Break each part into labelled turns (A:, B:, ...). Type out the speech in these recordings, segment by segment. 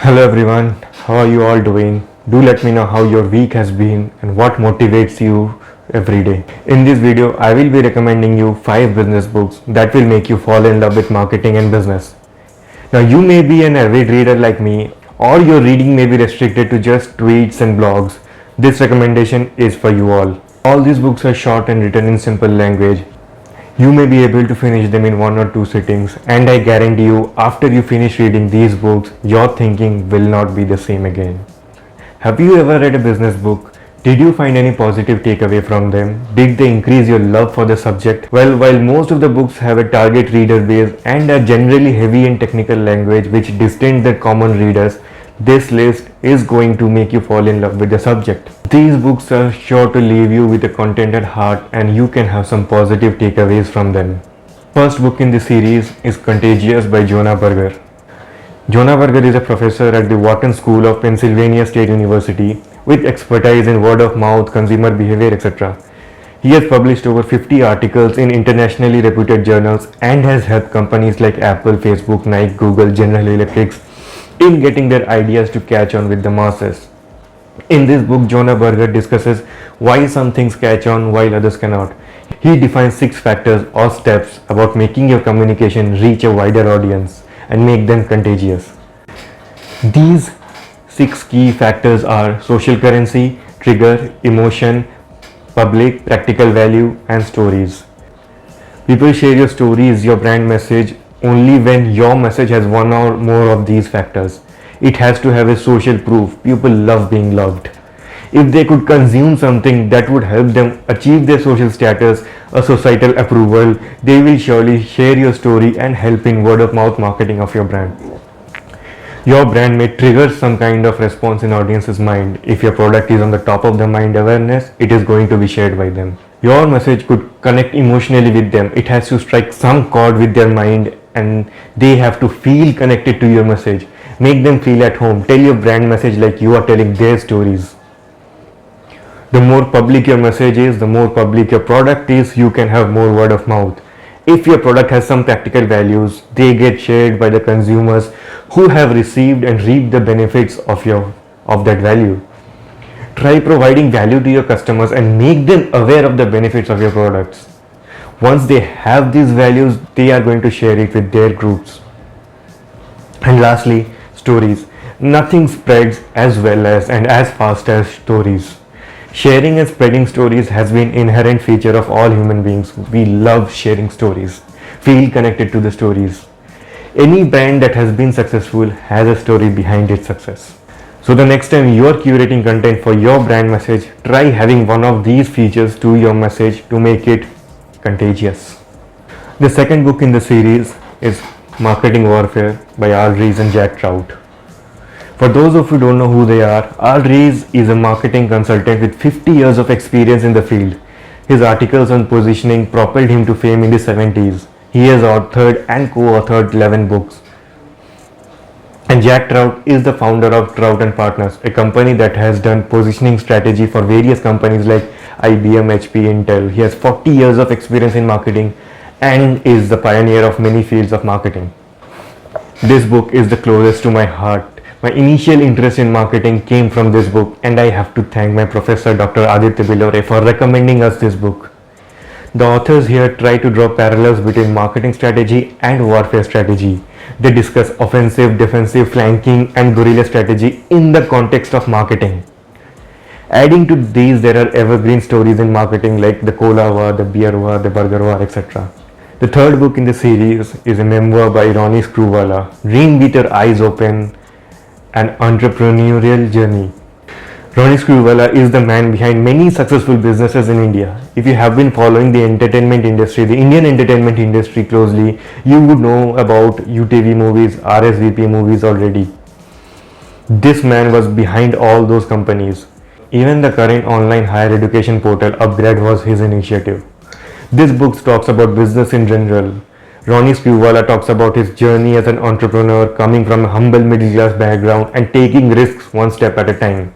A: Hello everyone, how are you all doing? Do let me know how your week has been and what motivates you every day. In this video, I will be recommending you 5 business books that will make you fall in love with marketing and business. Now you may be an avid reader like me, or your reading may be restricted to just tweets and blogs. This recommendation is for you all. All these books are short and written in simple language. You may be able to finish them in 1 or 2 sittings, and I guarantee you, after you finish reading these books, your thinking will not be the same again. Have you ever read a business book? Did you find any positive takeaway from them? Did they increase your love for the subject? Well, while most of the books have a target reader base and are generally heavy in technical language which distance the common readers, this list is going to make you fall in love with the subject. These books are sure to leave you with a contented heart and you can have some positive takeaways from them. First book in the series is Contagious by Jonah Berger. Jonah Berger is a professor at the Wharton School of Pennsylvania State University with expertise in word of mouth, consumer behavior, etc. He has published over 50 articles in internationally reputed journals and has helped companies like Apple, Facebook, Nike, Google, General Electric in getting their ideas to catch on with the masses. In this book, Jonah Berger discusses why some things catch on while others cannot. He defines 6 factors or steps about making your communication reach a wider audience and make them contagious. These 6 key factors are social currency, trigger, emotion, public, practical value, and stories. People share your stories, your brand message, only when your message has one or more of these factors. It has to have a social proof. People love being loved. If they could consume something that would help them achieve their social status or societal approval, they will surely share your story and help in word of mouth marketing of your brand. Your brand may trigger some kind of response in audience's mind. If your product is on the top of the mind awareness, it is going to be shared by them. Your message could connect emotionally with them. It has to strike some chord with their mind and they have to feel connected to your message. Make them feel at home. Tell your brand message like you are telling their stories. The more public your message is, the more public your product is, you can have more word of mouth. If your product has some practical values, they get shared by the consumers who have received and reaped the benefits of that value. Try providing value to your customers and make them aware of the benefits of your products. Once they have these values, they are going to share it with their groups. And lastly, stories. Nothing spreads as well as and as fast as stories. Sharing and spreading stories has been an inherent feature of all human beings. We love sharing stories. Feel connected to the stories. Any brand that has been successful has a story behind its success. So the next time you are curating content for your brand message, try having one of these features to your message to make it contagious. The second book in the series is Marketing Warfare by Al Ries and Jack Trout. For those of you who don't know who they are, Al Ries is a marketing consultant with 50 years of experience in the field. His articles on positioning propelled him to fame in the 70s. He has authored and co-authored 11 books. And Jack Trout is the founder of Trout and Partners, a company that has done positioning strategy for various companies like IBM, HP, Intel. He has 40 years of experience in marketing and is the pioneer of many fields of marketing. This book is the closest to my heart. My initial interest in marketing came from this book, and I have to thank my professor Dr. Aditya Bilore for recommending us this book. The authors here try to draw parallels between marketing strategy and warfare strategy. They discuss offensive, defensive, flanking and guerrilla strategy in the context of marketing. Adding to these, there are evergreen stories in marketing like the Cola War, the Beer War, the Burger War, etc. The third book in the series is a memoir by Ronnie Screwvala, Dream with Your Eyes Open, an entrepreneurial journey. Ronnie Screwvala is the man behind many successful businesses in India. If you have been following the entertainment industry, the Indian entertainment industry closely, you would know about UTV movies, RSVP movies already. This man was behind all those companies. Even the current online higher education portal Upgrad was his initiative. This book talks about business in general. Ronnie Screwvala talks about his journey as an entrepreneur coming from a humble middle class background and taking risks one step at a time.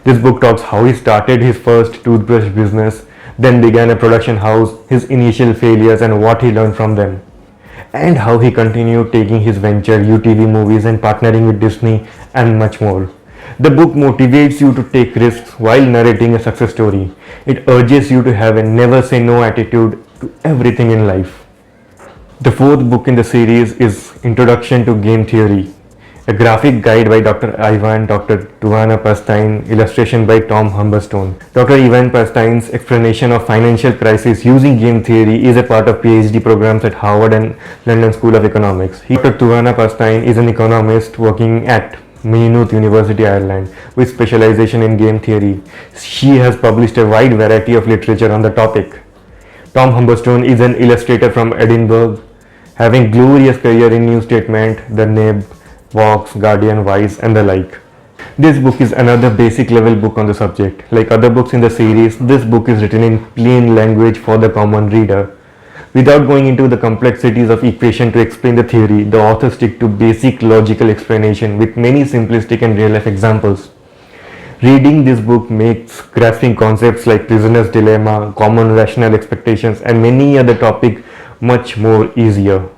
A: This book talks how he started his first toothbrush business, then began a production house, his initial failures and what he learned from them. and how he continued taking his venture UTV movies and partnering with Disney and much more. The book motivates you to take risks while narrating a success story. It urges you to have a never say no attitude to everything in life. The fourth book in the series is Introduction to Game Theory, a graphic guide by Dr. Tuana Pastine, illustration by Tom Humberstone. Dr. Ivan Pastine's explanation of financial crisis using game theory is a part of PhD programs at Harvard and London School of Economics. Dr. Tuana Pastine is an economist working at Maynooth University, Ireland, with specialization in game theory. She has published a wide variety of literature on the topic. Tom Humberstone is an illustrator from Edinburgh, having glorious career in New Statement, The Nib, Vox, Guardian, Vice, and the like. This book is another basic level book on the subject. Like other books in the series, this book is written in plain language for the common reader. Without going into the complexities of equation to explain the theory, the authors stick to basic logical explanation with many simplistic and real-life examples. Reading this book makes grasping concepts like prisoner's dilemma, common rational expectations, and many other topics much more easier.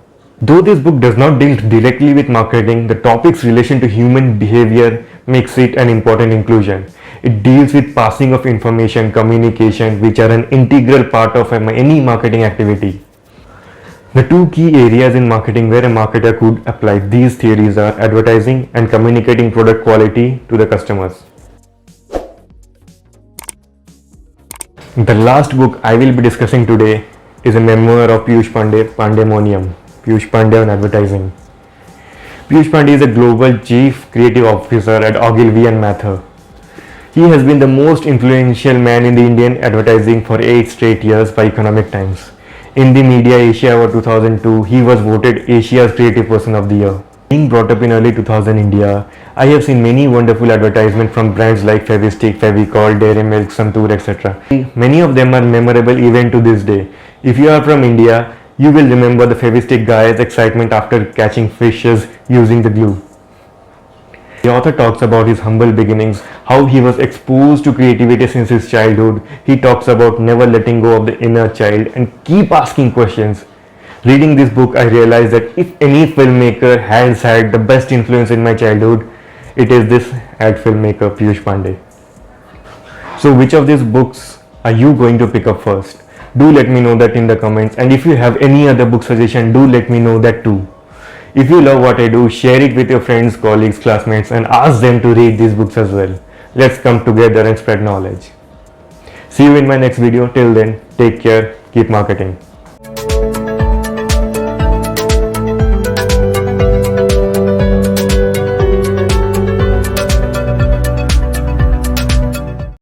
A: Though this book does not deal directly with marketing, the topic's relation to human behavior makes it an important inclusion. It deals with passing of information, communication, which are an integral part of any marketing activity. The two key areas in marketing where a marketer could apply these theories are advertising and communicating product quality to the customers. The last book I will be discussing today is a memoir of Piyush Pandey, Pandemonium. Piyush Pandey on advertising. Piyush Pandey is a global chief creative officer at Ogilvy and Mather. He has been the most influential man in the Indian advertising for 8 straight years by Economic Times. In the Media Asia Award 2002, he was voted Asia's Creative Person of the Year. Being brought up in early 2000 India, I have seen many wonderful advertisements from brands like Fevistick, Fevicol, Dairy Milk, Santoor, etc. Many of them are memorable even to this day. If you are from India, you will remember the Fevistick guy's excitement after catching fishes using the glue. The author talks about his humble beginnings, how he was exposed to creativity since his childhood. He talks about never letting go of the inner child and keep asking questions. Reading this book, I realized that if any filmmaker has had the best influence in my childhood, it is this ad filmmaker Piyush Pandey. So which of these books are you going to pick up first? Do let me know that in the comments, and if you have any other book suggestion, do let me know that too. If you love what I do, share it with your friends, colleagues, classmates, and ask them to read these books as well. Let's come together and spread knowledge. See you in my next video. Till then, take care, keep marketing.